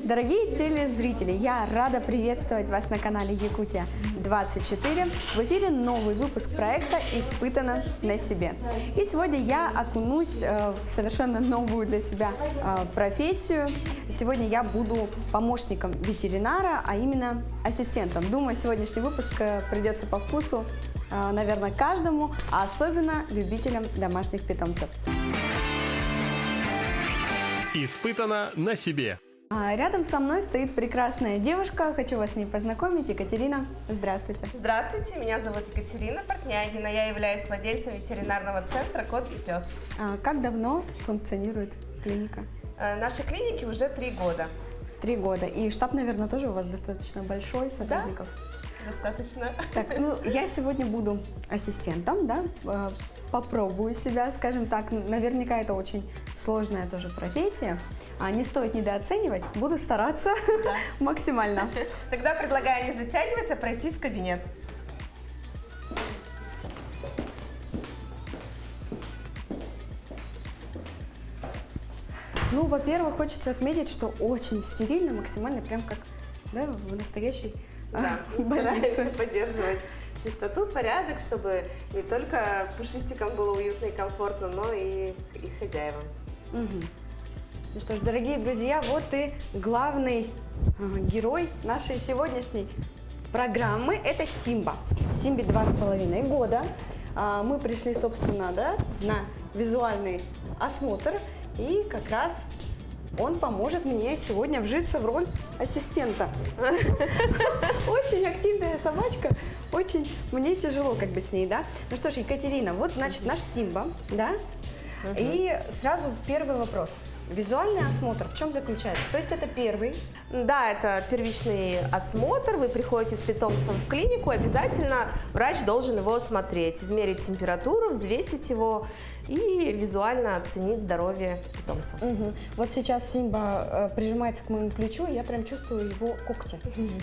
Дорогие телезрители, я рада приветствовать вас на канале Якутия-24. В эфире новый выпуск проекта «Испытано на себе». И сегодня я окунусь в совершенно новую для себя профессию. Сегодня я буду помощником ветеринара, а именно ассистентом. Думаю, сегодняшний выпуск придется по вкусу, наверное, каждому, а особенно любителям домашних питомцев. Испытано на себе. Рядом со мной стоит прекрасная девушка. Хочу вас с ней познакомить. Екатерина, здравствуйте. Здравствуйте, меня зовут Екатерина Портнягина. Я являюсь владельцем ветеринарного центра «Кот и пес». Как давно функционирует клиника? Нашей клинике уже 3 года. 3 года. И штаб, наверное, тоже у вас достаточно большой, сотрудников? Да, достаточно. Так, я сегодня буду ассистентом, да? Попробую себя, скажем так. Наверняка это очень сложная тоже профессия. Не стоит недооценивать. Буду стараться максимально. Тогда предлагаю не затягивать, а пройти в кабинет. Во-первых, хочется отметить, что очень стерильно, максимально, прям как в настоящей Стараемся больнице. поддерживать чистоту, порядок, чтобы не только пушистикам было уютно и комфортно, но и их хозяевам. Ну что ж, дорогие друзья, вот и главный герой нашей сегодняшней программы – это Симба. Симбе 2,5 года. Мы пришли, собственно, на визуальный осмотр, и как раз он поможет мне сегодня вжиться в роль ассистента. Очень активная собачка, очень мне тяжело с ней, да? Ну что ж, Екатерина, вот значит наш Симба, да? И сразу первый вопрос. Визуальный осмотр в чем заключается? То есть это первый? Да, это первичный осмотр. Вы приходите с питомцем в клинику, обязательно врач должен его осмотреть, измерить температуру, взвесить его и визуально оценить здоровье питомца. Вот сейчас Симба прижимается к моему плечу, и я прям чувствую его когти.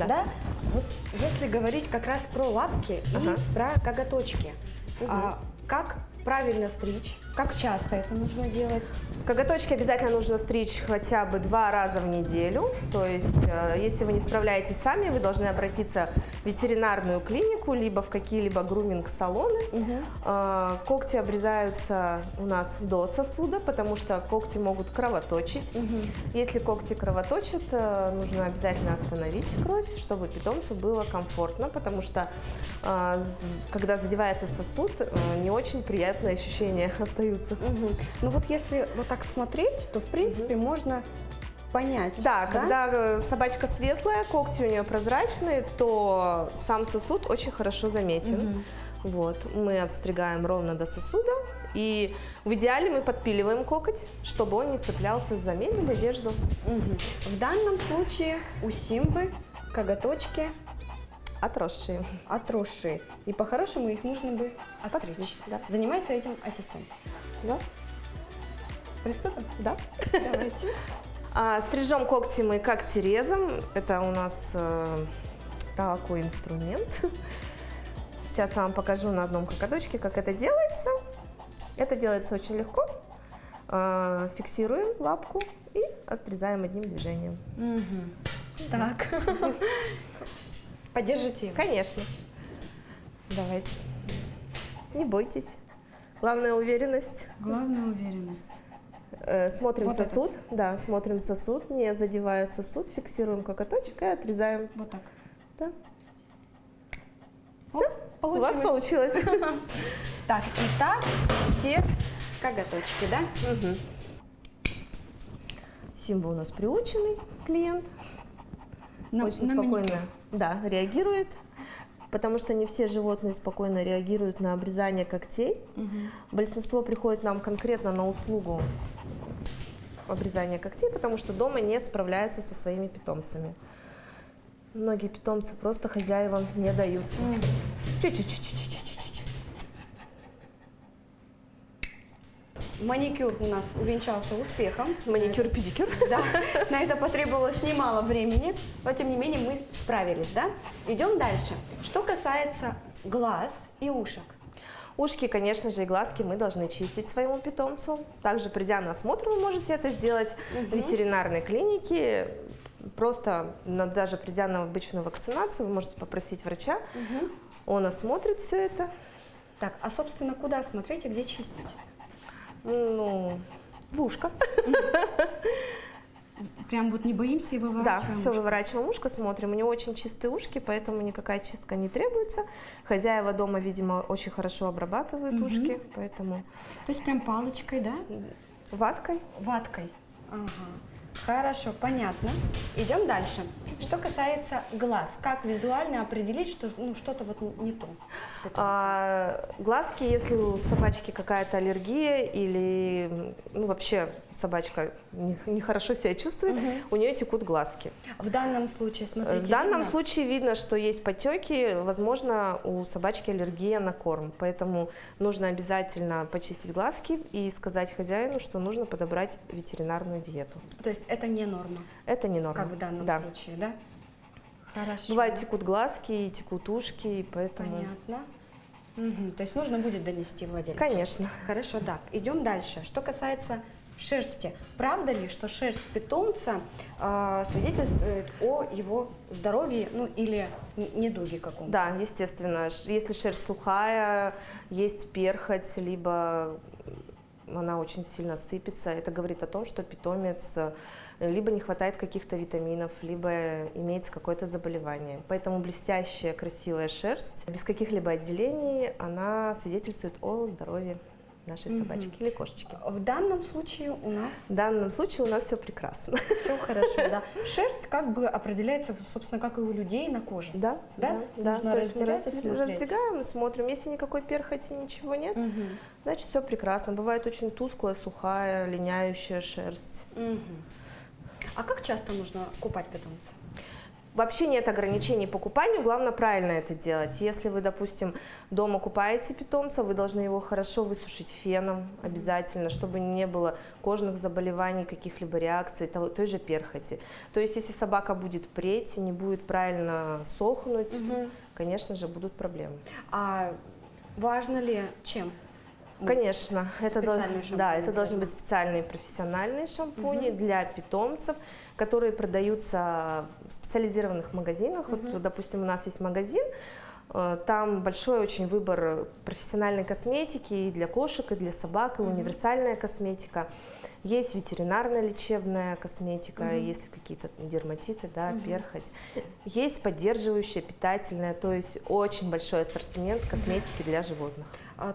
Да? Вот если говорить как раз про лапки и про коготочки, как правильно стричь? Как часто это нужно делать? Коготочки обязательно нужно стричь хотя бы 2 раза в неделю. То есть, если вы не справляетесь сами, вы должны обратиться в ветеринарную клинику, либо в какие-либо груминг-салоны. Когти обрезаются у нас до сосуда, потому что когти могут кровоточить. Если когти кровоточат, нужно обязательно остановить кровь, чтобы питомцу было комфортно, потому что, когда задевается сосуд, не очень приятные ощущения остаются. Ну вот если вот так смотреть, то в принципе можно понять. Да, когда собачка светлая, когти у нее прозрачные, то сам сосуд очень хорошо заметен. Вот, мы отстригаем ровно до сосуда, и в идеале мы подпиливаем коготь, чтобы он не цеплялся за мебель или одежду. В данном случае у Симбы коготочки отросшие. И по-хорошему их нужно бы отстричь. Да. Занимается этим ассистент. Да. Приступим? Да. Давайте. Стрижем когти мы когтерезом. Это у нас такой инструмент. Сейчас я вам покажу на одном коготочке, как это делается. Это делается очень легко. Фиксируем лапку и отрезаем одним движением. Так. Поддержите его? Конечно. Давайте. Не бойтесь. Главная уверенность. Главная уверенность. Смотрим Вот сосуд. Да, смотрим сосуд, не задевая сосуд, фиксируем коготочек и отрезаем. Вот так. Да. Все, у вас получилось. Так, итак, все коготочки, да? Симба у нас приученный клиент. Очень спокойно реагирует, потому что не все животные спокойно реагируют на обрезание когтей. Большинство приходит нам конкретно на услугу обрезания когтей, потому что дома не справляются со своими питомцами. Многие питомцы просто хозяевам не даются. Чуть-чуть. Маникюр у нас увенчался успехом. Маникюр-педикюр. Да, на это потребовалось немало времени, но тем не менее мы справились, да? Идем дальше. Что касается глаз и ушек. Ушки, конечно же, и глазки мы должны чистить своему питомцу. Также, придя на осмотр, вы можете это сделать в ветеринарной клинике. Просто даже придя на обычную вакцинацию, вы можете попросить врача, он осмотрит все это. Так, а собственно, куда смотреть и где чистить? Ну, в ушко. Прям вот не боимся и Да, выворачиваем? все выворачиваем ушко, смотрим. У него очень чистые ушки, поэтому никакая чистка не требуется. Хозяева дома, видимо, очень хорошо обрабатывают ушки, поэтому То есть прям палочкой, да? ваткой. Ваткой. Ага. Хорошо, понятно. Идем дальше. Что касается глаз, как визуально определить, что что-то вот не то с питомцем? Глазки, если у собачки какая-то аллергия или вообще собачка нехорошо себя чувствует, у нее текут глазки. В данном случае, смотрите, В данном видно? случае видно, что есть потеки, возможно, у собачки аллергия на корм, поэтому нужно обязательно почистить глазки и сказать хозяину, что нужно подобрать ветеринарную диету. То есть это не норма, Это не норма. как в данном Да. случае, да? Хорошо. Бывает, текут глазки и текут ушки, и поэтому... Понятно. То есть нужно будет донести владельцу? Конечно. Хорошо, да. Идем дальше. Что касается шерсти. Правда ли, что шерсть питомца свидетельствует о его здоровье, или недуге каком-то? Да, естественно. Если шерсть сухая, есть перхоть, либо она очень сильно сыпется, это говорит о том, что питомец либо не хватает каких-то витаминов, либо имеется какое-то заболевание. Поэтому блестящая, красивая шерсть, без каких-либо отделений, она свидетельствует о здоровье нашей собачки или кошечки. В данном случае у нас В данном случае у нас все прекрасно. все хорошо, да. Шерсть как бы определяется, собственно, как и у людей на коже. Да, Да? Нужно То есть мы разделять и смотреть. раздвигаем и смотрим. Если никакой перхоти, ничего нет, значит все прекрасно. Бывает очень тусклая, сухая, линяющая шерсть. А как часто нужно купать питомца? Вообще нет ограничений по купанию, главное правильно это делать. Если вы, допустим, дома купаете питомца, вы должны его хорошо высушить феном обязательно, чтобы не было кожных заболеваний, каких-либо реакций, той же перхоти. То есть если собака будет преть и не будет правильно сохнуть, то, конечно же, будут проблемы. А важно ли чем? Конечно, Специальные шампуни это должны обязательно. быть специальные профессиональные шампуни для питомцев, которые продаются в специализированных магазинах. Вот, допустим, у нас есть магазин, там большой очень выбор профессиональной косметики и для кошек, и для собак, и универсальная косметика. Есть ветеринарная лечебная косметика, если какие-то дерматиты, перхоть. Есть поддерживающая, питательная, то есть очень большой ассортимент косметики для животных.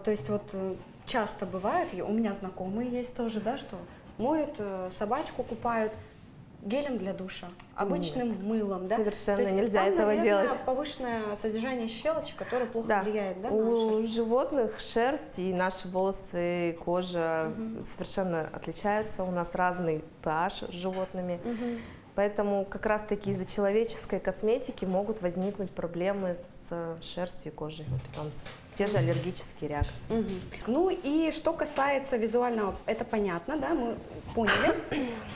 То есть вот часто бывает, у меня знакомые есть тоже, да, что моют собачку, купают гелем для душа, обычным мылом, да? Совершенно То есть нельзя там, этого наверное, делать. повышенное содержание щелочек, которое плохо влияет, да, на у шерсть? животных шерсть и наши волосы, кожа совершенно отличаются. У нас разный pH с животными. Поэтому как раз-таки из-за человеческой косметики могут возникнуть проблемы с шерстью и кожей у питомцев. Те же аллергические реакции. Ну и что касается визуального, это понятно, да, мы поняли.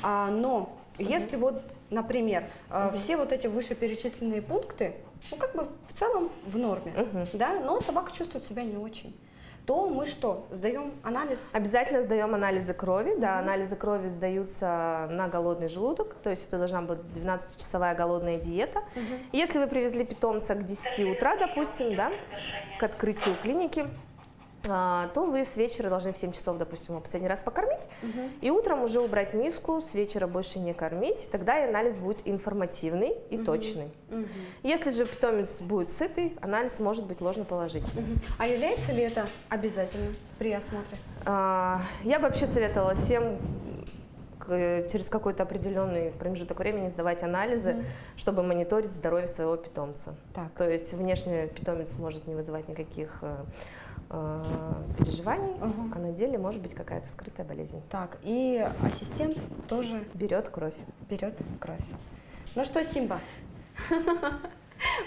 Но если вот, например, все вот эти вышеперечисленные пункты, как бы в целом в норме, да, но собака чувствует себя не очень, то мы что, сдаем анализ? Обязательно сдаем анализы крови. Да, анализы крови сдаются на голодный желудок, то есть это должна быть 12-часовая голодная диета. Если вы привезли питомца к 10 утра, допустим, да, к открытию клиники, то вы с вечера должны в 7 часов, допустим, его последний раз покормить, и утром уже убрать миску, с вечера больше не кормить, тогда и анализ будет информативный и точный. Если же питомец будет сытый, анализ может быть ложноположительный. А является ли это обязательно при осмотре? Я бы вообще советовала всем через какой-то определенный промежуток времени сдавать анализы, чтобы мониторить здоровье своего питомца. Так. То есть внешне питомец может не вызывать никаких переживаний, а на деле может быть какая-то скрытая болезнь. Так, и ассистент тоже Берет кровь. берет кровь. Ну что, Симба,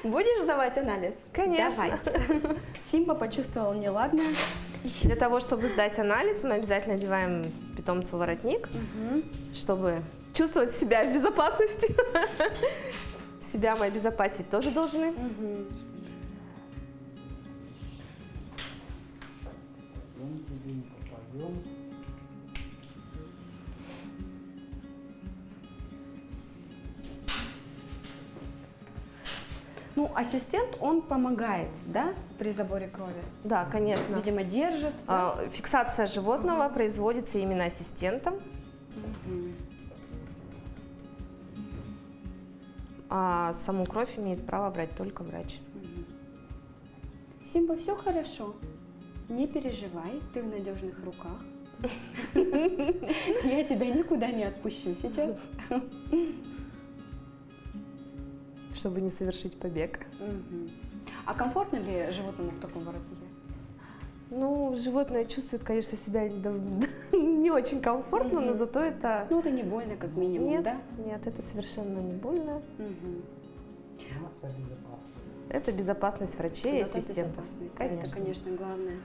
будешь сдавать анализ? Конечно. Давай. Симба почувствовал неладное. Для того, чтобы сдать анализ, мы обязательно одеваем питомцу воротник, чтобы чувствовать себя в безопасности. Себя мы обезопасить тоже должны. Ну, ассистент, он помогает, да, при заборе крови? Да, конечно. Видимо, держит. Да? Фиксация животного производится именно ассистентом. А саму кровь имеет право брать только врач. Симба, все хорошо. Не переживай, ты в надежных руках. Я тебя никуда не отпущу сейчас. Чтобы не совершить побег. А комфортно ли животному в таком воротнике? Ну, животное чувствует, конечно, себя не очень комфортно, но зато это... Ну, это не больно, как минимум, Нет, да? нет, это совершенно не больно. Масса безопасна. Это безопасность врачей и ассистентов. Безопасность, да, это, конечно, главное.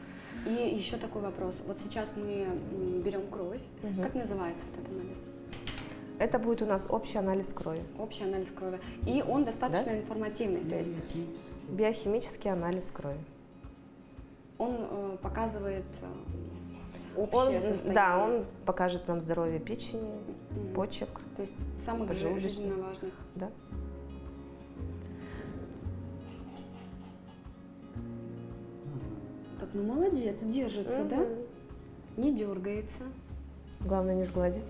И еще такой вопрос. Вот сейчас мы берем кровь. Как называется этот анализ? Это будет у нас общий анализ крови. Общий анализ крови. И он достаточно информативный, то есть Биохимический анализ крови. он показывает общее состояние. Да, он покажет нам здоровье печени, почек. То есть самых поджелудочных. жизненно важных. Да. Так, ну молодец, держится, да? Не дергается. Главное не сглазить.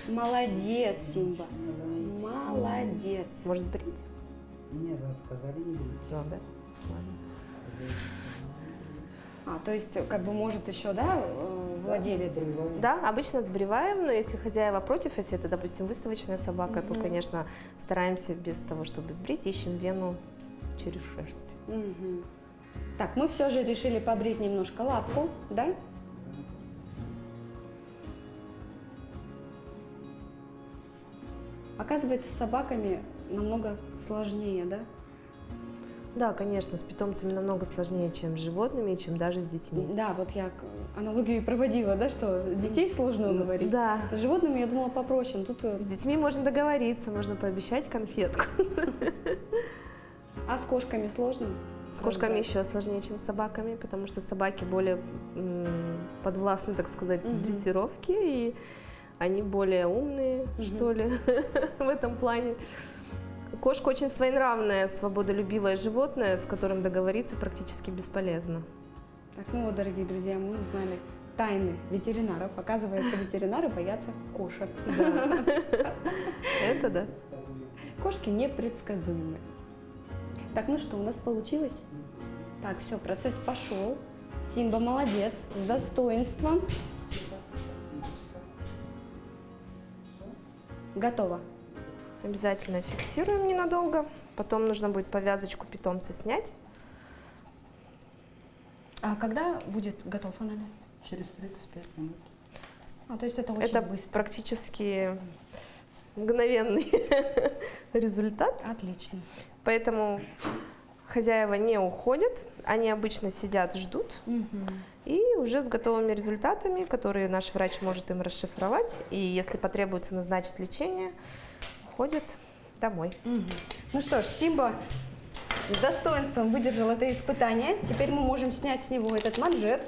Молодец, Симба. Молодец. Может сбрить? Нет, нам сказали не будет. Ну, да. Ладно. То есть, как бы может еще, да, владелец? Да, обычно сбриваем, но если хозяева против, если это, допустим, выставочная собака, то, конечно, стараемся без того, чтобы сбрить, ищем вену через шерсть. Так, мы все же решили побрить немножко лапку, да? Оказывается, с собаками намного сложнее, да? Да, конечно, с питомцами намного сложнее, чем с животными, и чем даже с детьми. Да, вот я аналогию и проводила, да, что детей сложно уговорить. Да. С животными, я думала, попроще, но тут... С детьми можно договориться, можно пообещать конфетку. А с кошками сложно? С кошками еще сложнее, чем с собаками, потому что собаки более подвластны, так сказать, дрессировке, и они более умные, что ли, в этом плане. Кошка очень своенравное, свободолюбивое животное, с которым договориться практически бесполезно. Так, ну вот, дорогие друзья, мы узнали тайны ветеринаров. Оказывается, ветеринары боятся кошек. Это да. Кошки непредсказуемы. Так, ну что, у нас получилось? Так, все, процесс пошел. Симба молодец, с достоинством. Готово. Обязательно фиксируем ненадолго. Потом нужно будет повязочку питомца снять. А когда будет готов анализ? Через 35 минут. То есть это очень Это быстро. практически мгновенный результат. Отлично. Поэтому хозяева не уходят, они обычно сидят, ждут. И уже с готовыми результатами, которые наш врач может им расшифровать, и если потребуется назначить лечение, уходят домой. Ну что ж, Симба с достоинством выдержал это испытание. Теперь мы можем снять с него этот манжет.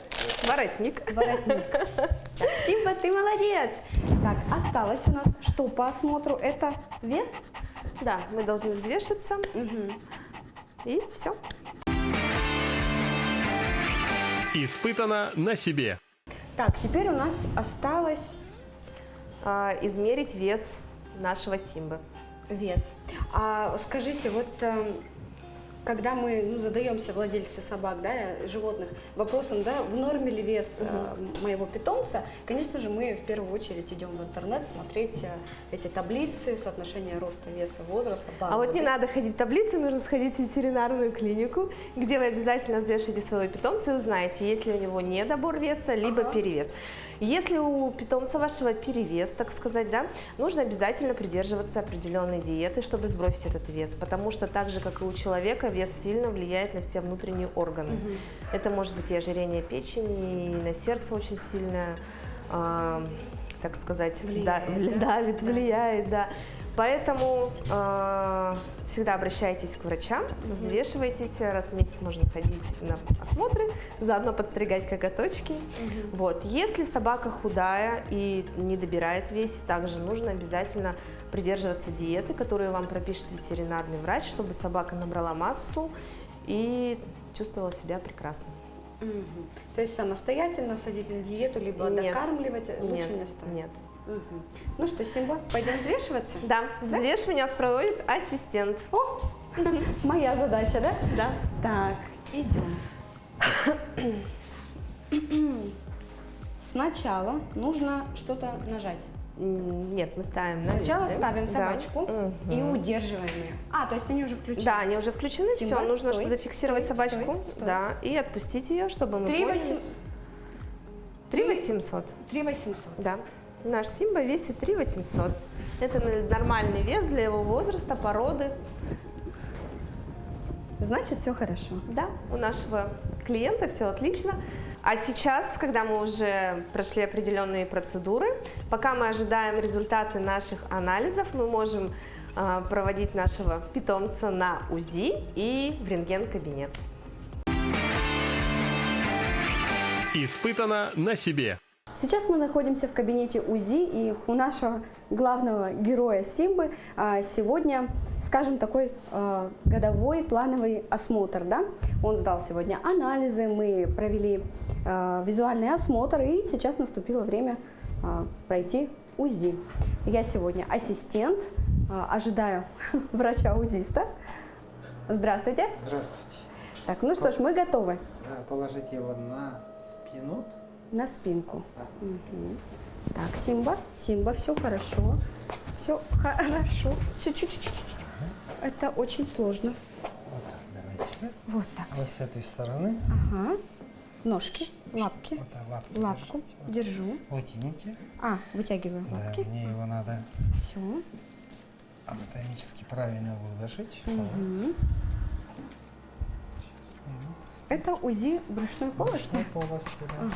Воротник. Так, Симба, ты молодец! Так, осталось у нас что по осмотру? Это вес? Да, мы должны взвешиваться. И все. Испытано на себе. Так, теперь у нас осталось Измерить вес нашего Симбы. вес. А скажите, вот когда мы задаемся, владельцы собак, да, животных, вопросом, да, в норме ли вес моего питомца, конечно же, мы в первую очередь идем в интернет смотреть эти таблицы, соотношение роста, веса, возраста. А вот не надо ходить в таблицы, нужно сходить в ветеринарную клинику, где вы обязательно взвешите своего питомца и узнаете, есть ли у него недобор веса, либо перевес. Если у питомца вашего перевес, так сказать, да, нужно обязательно придерживаться определенной диеты, чтобы сбросить этот вес, потому что так же, как и у человека, вес сильно влияет на все внутренние органы. Это может быть и ожирение печени, и на сердце очень сильно, так сказать, Влияет, давит, влияет, да. Поэтому всегда обращайтесь к врачам, взвешивайтесь, раз в месяц можно ходить на осмотры, заодно подстригать коготочки. Вот. Если собака худая и не добирает в весе, также нужно обязательно придерживаться диеты, которую вам пропишет ветеринарный врач, чтобы собака набрала массу и чувствовала себя прекрасно. То есть самостоятельно садить на диету, либо Нет. докармливать лучше Нет, не стоит? нет. Мгм. Ну что, Симба, пойдем взвешиваться? Да, взвешивание у нас проводит ассистент. О, моя задача, да? Да. Так, идем. Сначала нужно что-то нажать. Нет, мы ставим на Сначала весы. ставим Да. собачку и Мгм. удерживаем ее. А, то есть они уже включены? Да, они уже включены, Симба, все, нужно стой, зафиксировать стой, собачку, стой, стой. да, и отпустить ее, чтобы мы 3800. 3800, 3800. да. Наш Симба весит 3800. Это нормальный вес для его возраста, породы. Значит, все хорошо. Да, у нашего клиента все отлично. А сейчас, когда мы уже прошли определенные процедуры, пока мы ожидаем результаты наших анализов, мы можем проводить нашего питомца на УЗИ и в рентген-кабинет. Испытано на себе. Сейчас мы находимся в кабинете УЗИ, и у нашего главного героя Симбы сегодня, скажем, такой годовой плановый осмотр. Да? Он сдал сегодня анализы, мы провели визуальный осмотр, и сейчас наступило время пройти УЗИ. Я сегодня ассистент, ожидаю врача-УЗИста. Здравствуйте. Здравствуйте. Так, ну что ж, мы готовы. Да, положите его на спину. На спинку. Да. Мгм. Так, Симба, все хорошо. Все хорошо. Все чуть-чуть. Это очень сложно. Вот так, давайте. Вот так. Вот с этой стороны. Ага. Ножки, лапки. Вот так, лапки Лапку держите. Вот. держу. Вытяните. А, вытягиваю Да, лапки. мне его надо Все. анатомически правильно выложить. Мгм. Сейчас мы Это УЗИ брюшной полости. полости, да. Ага.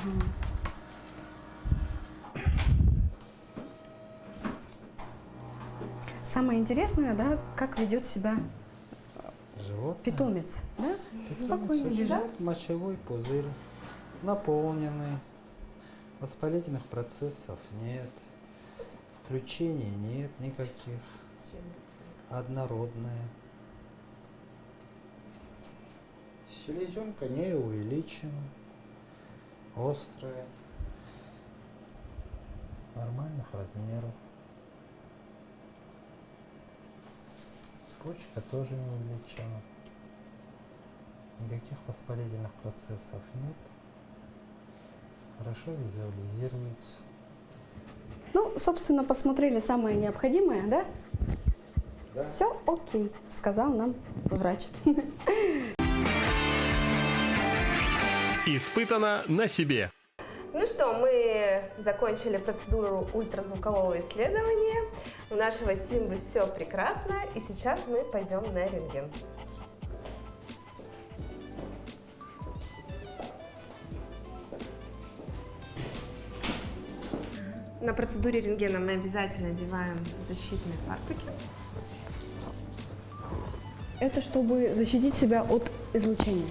Самое интересное, да, как ведет себя Живот. питомец, да? Спокойно Питомец лежит. очень мочевой пузырь наполненный. Воспалительных процессов нет. Включений нет никаких. Однородная. Селезенка не увеличена. Острая. Нормальных размеров. Почка тоже не увеличена. Никаких воспалительных процессов нет. Хорошо визуализируется. Ну, собственно, посмотрели самое необходимое, да? Да. Все окей, сказал нам врач. Испытано на себе. Ну что, мы закончили процедуру ультразвукового исследования. У нашего Симбы все прекрасно, и сейчас мы пойдем на рентген. На процедуре рентгена мы обязательно одеваем защитные фартуки. Это чтобы защитить себя от излучения.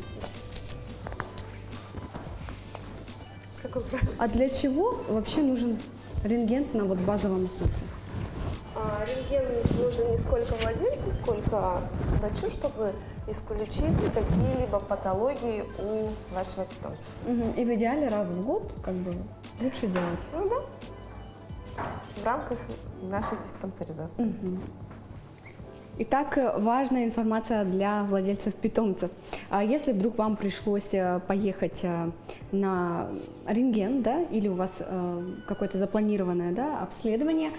Какой правильный? А для чего вообще нужен рентген на вот базовом осмотре? Рентген нужен не сколько владельцу, сколько врачу, чтобы исключить какие-либо патологии у вашего питомца. И в идеале раз в год как бы лучше делать. Ну да, в рамках нашей диспансеризации. Итак, важная информация для владельцев питомцев. Если вдруг вам пришлось поехать на рентген, да, или у вас какое-то запланированное, да, обследование,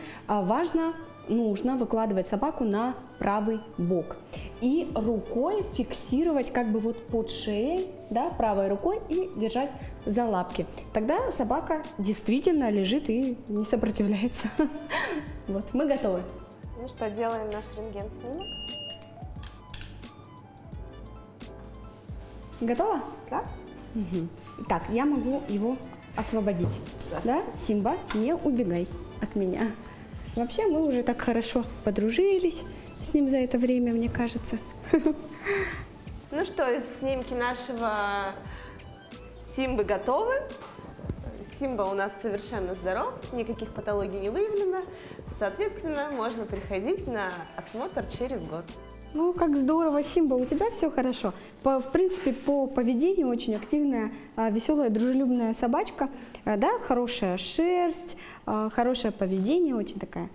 нужно выкладывать собаку на правый бок и рукой фиксировать как бы вот под шеей, да, правой рукой и держать за лапки. Тогда собака действительно лежит и не сопротивляется. Вот, мы готовы. Ну что, делаем наш рентген-снимок. Готово? Да? Так, я могу его освободить. Да? Симба, не убегай от меня. Вообще мы уже так хорошо подружились с ним за это время, мне кажется. Ну что, снимки нашего Симбы готовы. Симба у нас совершенно здоров, никаких патологий не выявлено. Соответственно, можно приходить на осмотр через год. Ну, как здорово, Симба, у тебя все хорошо. В принципе, по поведению очень активная, веселая, дружелюбная собачка. Да, хорошая шерсть, хорошее поведение, очень такая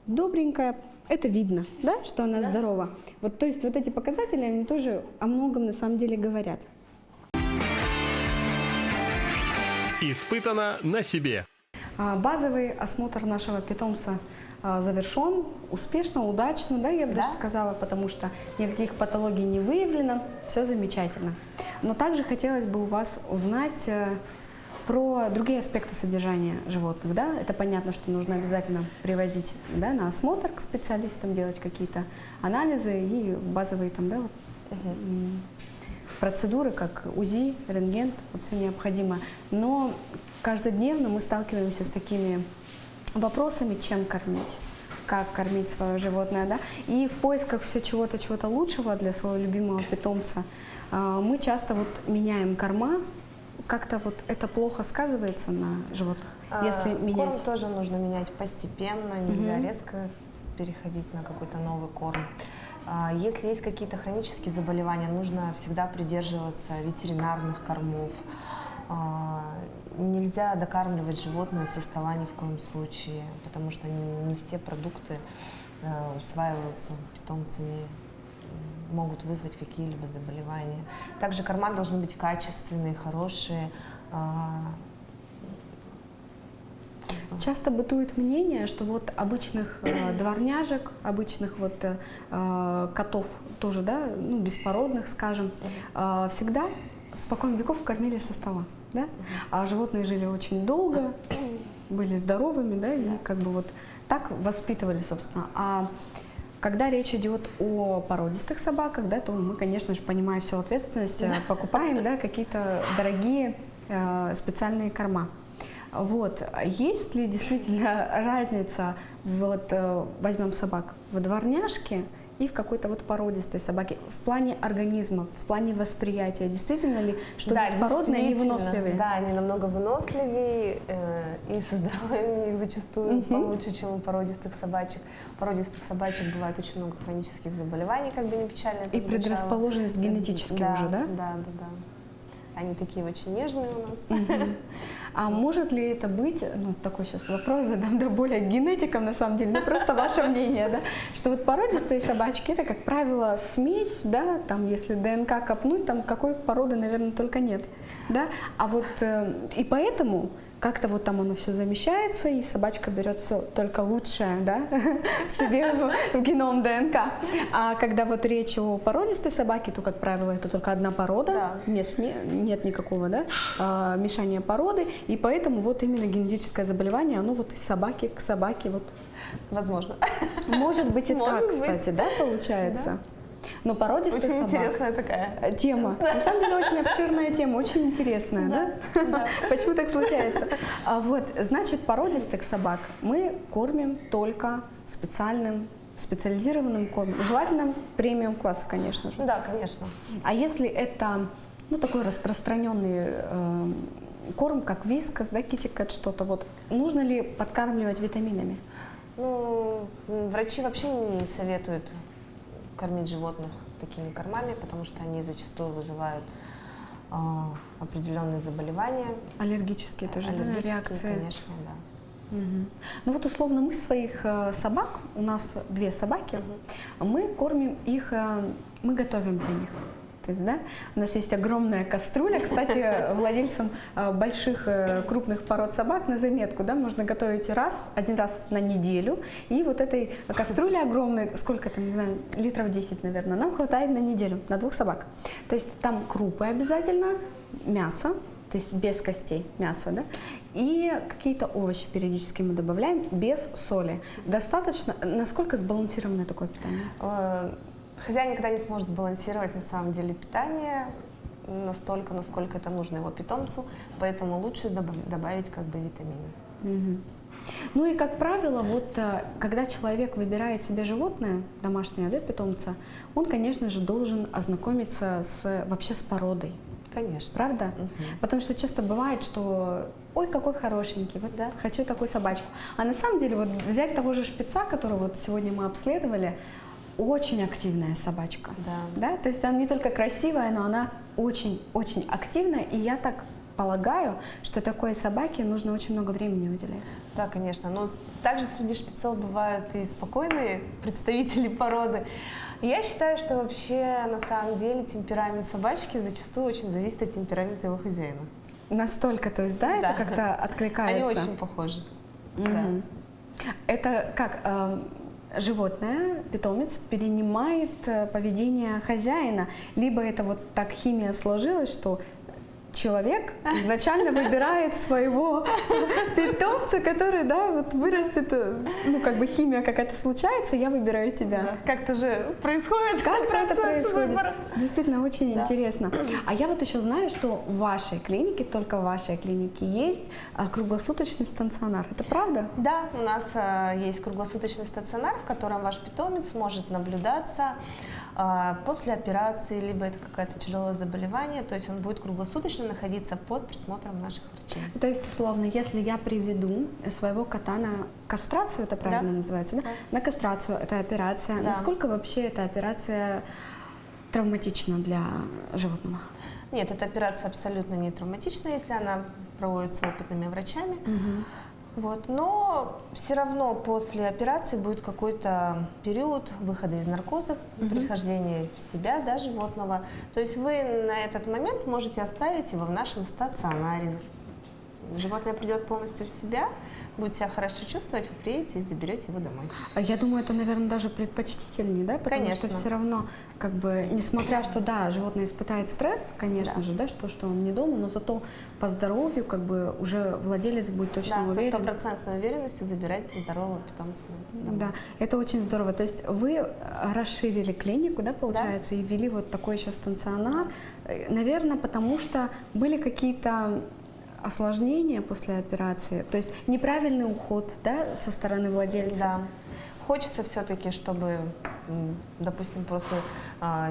добренькая. Это видно, да, что она здорова. Вот, то есть вот эти показатели, они тоже о многом на самом деле говорят. Испытано на себе. Базовый осмотр нашего питомца завершен успешно, удачно, да, я бы даже сказала, потому что никаких патологий не выявлено, все замечательно. Но также хотелось бы у вас узнать про другие аспекты содержания животных, да. Это понятно, что нужно обязательно привозить, да, на осмотр к специалистам, делать какие-то анализы и базовые там, да, вот, процедуры, как УЗИ, рентген, вот все необходимо. Но каждодневно мы сталкиваемся с такими вопросами, чем кормить, как кормить свое животное, да, и в поисках все чего-то лучшего для своего любимого питомца мы часто вот меняем корма. Как-то вот это плохо сказывается на животных, если менять? Корм тоже нужно менять постепенно, нельзя резко переходить на какой-то новый корм. Если есть какие-то хронические заболевания, нужно всегда придерживаться ветеринарных кормов. Нельзя докармливать животное со стола ни в коем случае, потому что не все продукты усваиваются питомцами, могут вызвать какие-либо заболевания. Также корма должны быть качественные, хорошие. Часто бытует мнение, что вот обычных дворняжек, обычных вот котов тоже, да, ну, беспородных, скажем, всегда спокон веков кормили со стола, да? А животные жили очень долго, были здоровыми, да, и как бы вот так воспитывали, собственно. А когда речь идет о породистых собаках, да, то мы, конечно же, понимая всю ответственность, покупаем, да, какие-то дорогие специальные корма. Вот. Есть ли действительно разница, вот, возьмем собак в дворняжке и в какой-то вот породистой собаке в плане организма, в плане восприятия? Действительно ли, что беспородные, они выносливые? Да, они намного выносливее, и со здоровьем у них зачастую получше, чем у породистых собачек. У породистых собачек бывает очень много хронических заболеваний, как бы не печально это звучало. Предрасположенность генетически уже, да? Да. Они такие очень нежные у нас. А может ли это быть, ну такой сейчас вопрос задам, да, более генетикам на самом деле, ну просто ваше мнение, да, что вот породистые собачки это, как правило, смесь, да, там если ДНК копнуть, там какой породы, наверное, только нет, да, а вот и поэтому как-то вот там оно все замещается, и собачка берет все только лучшее, да, себе в геном ДНК. А когда вот речь о породистой собаке, то, как правило, это только одна порода, нет никакого, да, мешания породы, и поэтому вот именно генетическое заболевание, оно вот из собаки к собаке вот. Возможно. Может быть и так, кстати, да, получается? Но породистых очень собак. Интересная такая тема. На самом деле очень обширная тема, очень интересная, да? Почему так случается? Вот, значит, породистых собак мы кормим только специализированным кормом, желательно премиум класса, конечно же. Да, конечно. А если это, ну, такой распространенный корм, как вискас, да, китикет, что-то, вот, нужно ли подкармливать витаминами? Ну, врачи вообще не советуют кормить животных такими кормами, потому что они зачастую вызывают определенные заболевания. Аллергические тоже, да, реакции? Конечно, да. Ну вот условно мы своих собак, у нас 2 собаки, мы кормим их, мы готовим для них. То есть, да, у нас есть огромная кастрюля, кстати, владельцам больших, крупных пород собак на заметку, да, можно готовить один раз на неделю, и вот этой кастрюли огромной, сколько там, не знаю, литров 10, наверное, нам хватает на неделю, на 2 собак. То есть там крупы обязательно, мясо, то есть без костей, мясо, да, и какие-то овощи периодически мы добавляем без соли. Достаточно, насколько сбалансированное такое питание? Хозяин никогда не сможет сбалансировать на самом деле питание настолько, насколько это нужно его питомцу, поэтому лучше добавить как бы витамины. Ну и, как правило, вот когда человек выбирает себе животное, домашнее, да, питомца, он, конечно же, должен ознакомиться вообще с породой. Конечно. Правда? Мгм. Потому что часто бывает, что ой, какой хорошенький, вот Да. хочу такую собачку. А на самом деле, вот взять того же шпица, которого вот сегодня мы обследовали, очень активная собачка. Да. То есть она не только красивая, но она очень-очень активная. И я так полагаю, что такой собаке нужно очень много времени уделять. Да, конечно. Но также среди шпицов бывают и спокойные представители породы. Я считаю, что вообще на самом деле темперамент собачки зачастую очень зависит от темперамента его хозяина. Настолько, то есть, да, Да. это как-то откликается? Они очень похожи. Мгм. Это как животное, питомец перенимает поведение хозяина, либо это вот так химия сложилась, что человек изначально выбирает своего питомца, который, да, вот вырастет, ну, как бы химия какая-то случается, я выбираю тебя. Да. Как-то же происходит Как-то это процесс происходит. выбора. Действительно, очень Да. интересно. А я вот еще знаю, что в вашей клинике, только в вашей клинике есть круглосуточный стационар. Это правда? Да, у нас есть круглосуточный стационар, в котором ваш питомец может наблюдаться после операции, либо это какое-то тяжелое заболевание, то есть он будет круглосуточно находиться под присмотром наших врачей. То есть, условно, если я приведу своего кота на кастрацию, это правильно Да. называется, да? Да. На кастрацию, это операция. Да. Насколько вообще эта операция травматична для животного? Нет, эта операция абсолютно не травматична, если она проводится опытными врачами. Вот. Но все равно после операции будет какой-то период выхода из наркоза, прихождения в себя, да, животного. То есть вы на этот момент можете оставить его в нашем стационаре. Животное придет полностью в себя, будет себя хорошо чувствовать, вы приедете и заберете его домой. Я думаю, это, наверное, даже предпочтительнее, да? Потому Конечно. что все равно, как бы, несмотря что, да, животное испытает стресс, конечно Да. же, да, что он не дома, но зато по здоровью, как бы, уже владелец будет точно Да, со уверен. стопроцентной уверенностью забирайте здорового питомца домой. Да, это очень здорово. То есть вы расширили клинику, да, получается, и ввели вот такой еще стационар, наверное, потому что были какие-то осложнения после операции, то есть неправильный уход, да, со стороны владельца. Да. Хочется все-таки, чтобы, допустим, после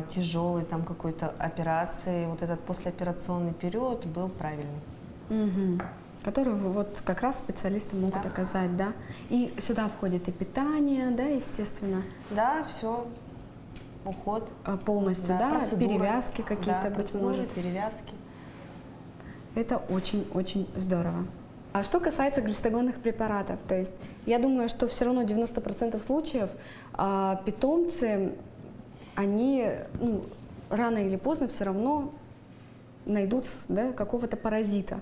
тяжелой там какой-то операции, вот этот послеоперационный период был правильный. Мгм. Который вот как раз специалисты могут Да. оказать, да. И сюда входит и питание, да, естественно, Да, все, уход. полностью, да, процедуры. перевязки какие-то, Да, быть процедуры, может. перевязки. Это очень-очень здорово. А что касается глистогонных препаратов, то есть я думаю, что все равно 90% случаев питомцы, они рано или поздно все равно найдут, да, какого-то паразита.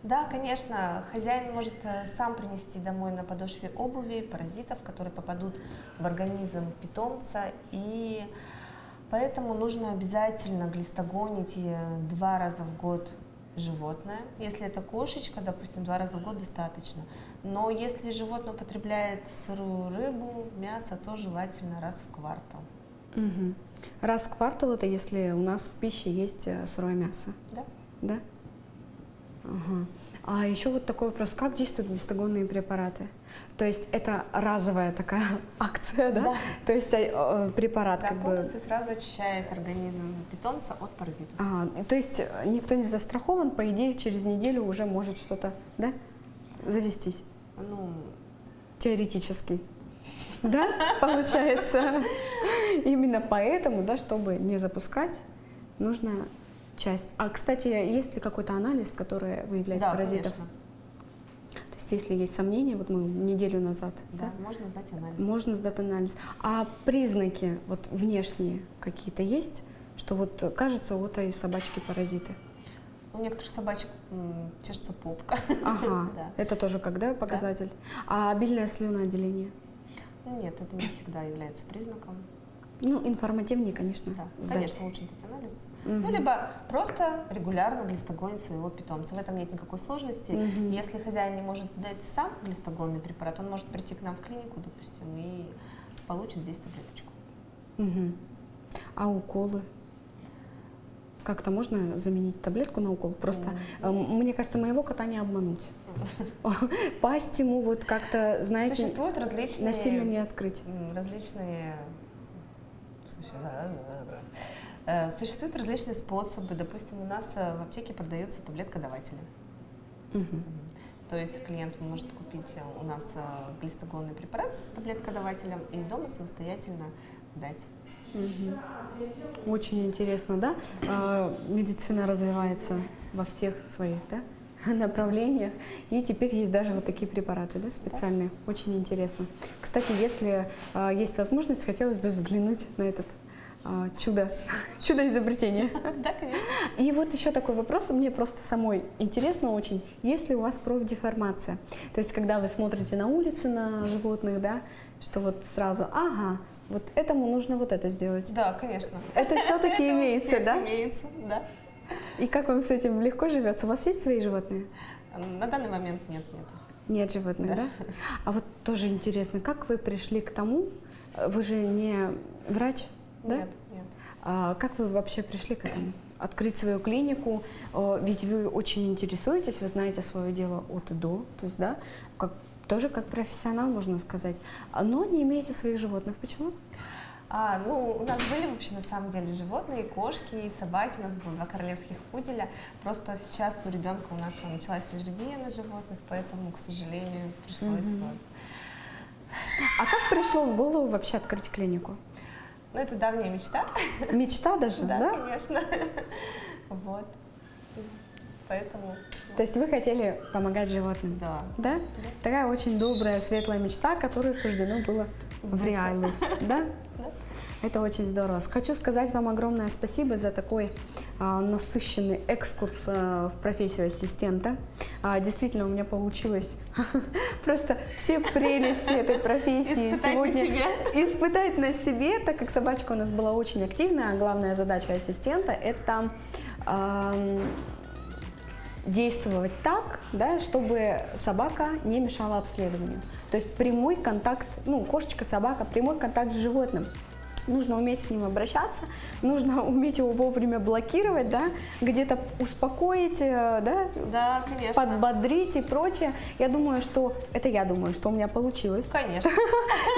Да, конечно, хозяин может сам принести домой на подошве обуви паразитов, которые попадут в организм питомца, и поэтому нужно обязательно глистогонить 2 раза в год животное. Если это кошечка, допустим, 2 раза в год достаточно. Но если животное употребляет сырую рыбу, мясо, то желательно раз в квартал. Мгм. Раз в квартал это если у нас в пище есть сырое мясо, Да? да? Ага. А еще вот такой вопрос, как действуют глистогонные препараты? То есть это разовая такая акция, да? Да. То есть препарат Да, как бы... полностью сразу очищает организм питомца от паразитов. Ага, то есть никто не застрахован, по идее, через неделю уже может что-то, да, завестись, Ну, теоретически. Да, получается. Именно поэтому, да, чтобы не запускать, нужно часть. А, кстати, есть ли какой-то анализ, который выявляет да, паразитов? конечно. То есть, если есть сомнения, вот мы неделю назад, Да, да, можно сдать анализ. можно сдать анализ. А признаки вот внешние какие-то есть, что вот кажется, у этой собачки паразиты? У некоторых собачек чешется попка. Ага, Да. это тоже когда показатель? А обильное слюноотделение? Нет, это не всегда является признаком. Ну, информативнее, конечно, Да, сдать. конечно, лучше сдать анализ. Мгм. Ну, либо просто регулярно глистогонить своего питомца. В этом нет никакой сложности. Мгм. Если хозяин не может дать сам глистогонный препарат, он может прийти к нам в клинику, допустим, и получит здесь таблеточку. Мгм. А уколы? Как-то можно заменить таблетку на укол? Просто, мне кажется, моего кота не обмануть. пасть ему вот как-то, знаете, Существуют различные... насильно не открыть. Существуют различные способы. Допустим, у нас в аптеке продаются таблеткодаватели. Мгм. То есть клиент может купить у нас глистогонный препарат с таблеткодавателем и дома самостоятельно дать. Мгм. Очень интересно, да? Медицина развивается во всех своих, да, направлениях, и теперь есть даже вот такие препараты, да, специальные. Очень интересно. Кстати, если есть возможность, хотелось бы взглянуть на этот чудо изобретения. Да, конечно. И вот еще такой вопрос, мне просто самой интересно очень, есть ли у вас профдеформация? То есть, когда вы смотрите на улице на животных, да, что вот сразу, ага, вот этому нужно вот это сделать. Да, конечно. Это все-таки Это у имеется, всех да? Имеется, да. И как вам с этим легко живется? У вас есть свои животные? На данный момент нет. Нет животных, да? А вот тоже интересно, как вы пришли к тому, вы же не врач, да? Нет. Как вы вообще пришли к этому? Открыть свою клинику, ведь вы очень интересуетесь, вы знаете свое дело от и до, то есть, да, тоже как профессионал, можно сказать, но не имеете своих животных. Почему? У нас были вообще на самом деле животные, и кошки, и собаки, у нас было 2 королевских пуделя, просто сейчас у ребенка у нашего началась аллергия на животных, поэтому, к сожалению, пришлось... А как пришло в голову вообще открыть клинику? Это давняя мечта. Мечта даже, Да, да? конечно. Вот. Поэтому... То есть вы хотели помогать животным? Да. Да? Такая очень добрая, светлая мечта, которая суждено было в реальность. Да? Да. Это очень здорово. Хочу сказать вам огромное спасибо за такой насыщенный экскурс в профессию ассистента. Действительно, у меня получилось просто все прелести этой профессии испытать на себе, так как собачка у нас была очень активная, а главная задача ассистента – это действовать так, да, чтобы собака не мешала обследованию. То есть прямой контакт, кошечка, собака, прямой контакт с животным. Нужно уметь с ним обращаться, нужно уметь его вовремя блокировать, да, где-то успокоить, да, Да, конечно. подбодрить и прочее. Я думаю, что у меня получилось. Конечно.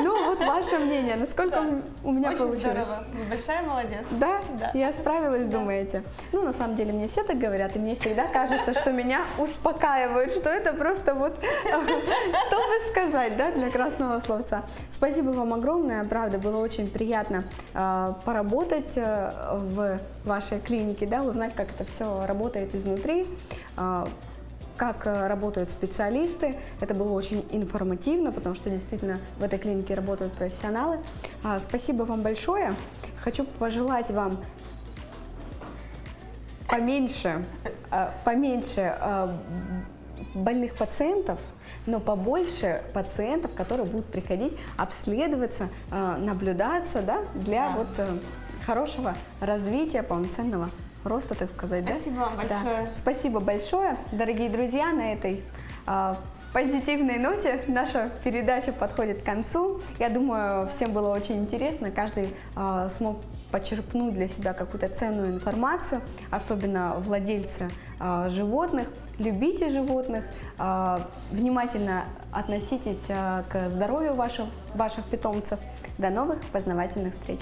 Ну, вот ваше мнение, насколько у меня Очень получилось? здорово. Большая молодец. Да? Да. Я справилась, думаете? Ну, на самом деле, мне все так говорят, и мне всегда кажется, что меня успокаивают, что это просто вот, что бы сказать, да, для красного словца. Спасибо вам огромное, правда, было очень приятно поработать в вашей клинике, да, узнать, как это все работает изнутри, как работают специалисты. Это было очень информативно, потому что действительно в этой клинике работают профессионалы. Спасибо вам большое. Хочу пожелать вам поменьше больных пациентов, но побольше пациентов, которые будут приходить обследоваться, наблюдаться, да, для хорошего развития, полноценного роста, так сказать. Спасибо вам большое. Да. Спасибо большое, дорогие друзья, на этой позитивной ноте наша передача подходит к концу. Я думаю, всем было очень интересно, каждый смог почерпнуть для себя какую-то ценную информацию, особенно владельцы животных. Любите животных, внимательно относитесь к здоровью ваших питомцев. До новых познавательных встреч!